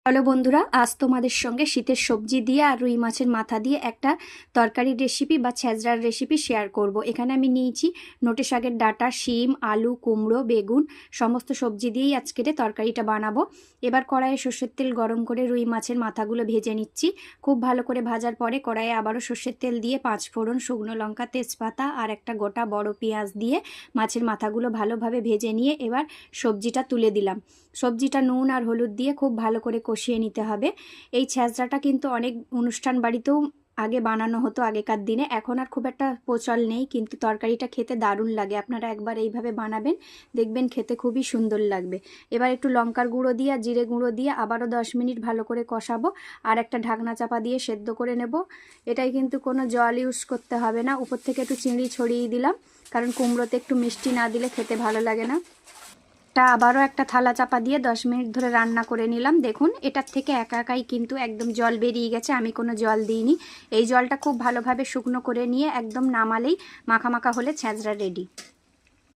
Hello বন্ধুরা, আজ তোমাদের সঙ্গে শীতের সবজি দিয়ে আর রুই মাছের মাথা দিয়ে একটা তরকারির রেসিপি বা ছ্যাঁচড়ার রেসিপি শেয়ার করব। এখানে আমি নিয়েছি নোটে শাকের ডাঁটা, শিম, আলু, কুমড়ো, বেগুন সমস্ত সবজি দিয়েই আজকের তরকারিটা বানাবো। এবার কড়াইয়ে সর্ষের তেল গরম করে রুই মাছের মাথাগুলো ভেজে নিচ্ছি। খুব ভালো করে ভাজার পরে কড়াইয়ে আবারও সর্ষের তেল দিয়ে 5 ফোড়ন, শুকনো লঙ্কা, তেজপাতা আর একটা গোটা বড় পেঁয়াজ দিয়ে মাছের মাথাগুলো ভালোভাবে ভেজে নিয়ে এবার সবজিটা তুলে দিলাম। সবজিটা নুন আর হলুদ দিয়ে খুব ভালো করে কষিয়ে নিতে হবে। এই ছ্যাঁচড়াটা কিন্তু অনেক অনুষ্ঠান বাড়িতেও আগে বানানো হতো আগেকার দিনে, এখন আর খুব একটা প্রচল নেই, কিন্তু তরকারিটা খেতে দারুণ লাগে। আপনারা একবার এইভাবে বানাবেন, দেখবেন খেতে খুবই সুন্দর লাগবে। এবার একটু লঙ্কার গুঁড়ো দিয়ে আর জিরে গুঁড়ো দিয়ে আবারও 10 মিনিট ভালো করে কষাবো আর একটা ঢাকনা চাপা দিয়ে সেদ্ধ করে নেব। এটাই কিন্তু কোনো জল ইউজ করতে হবে না। উপর থেকে একটু চিংড়ি ছড়িয়ে দিলাম, কারণ কুমড়োতে একটু মিষ্টি না দিলে খেতে ভালো লাগে না। আবারও একটা থালা চাপা দিয়ে 10 মিনিট ধরে রান্না করে নিলাম। দেখুন, এটার থেকে একা একাই কিন্তু একদম জল বেরিয়ে গেছে, আমি কোনো জল দিইনি। এই জলটা খুব ভালোভাবে শুকনো করে নিয়ে একদম নামালেই মাখা মাখা হলে ছ্যাঁচড়া রেডি।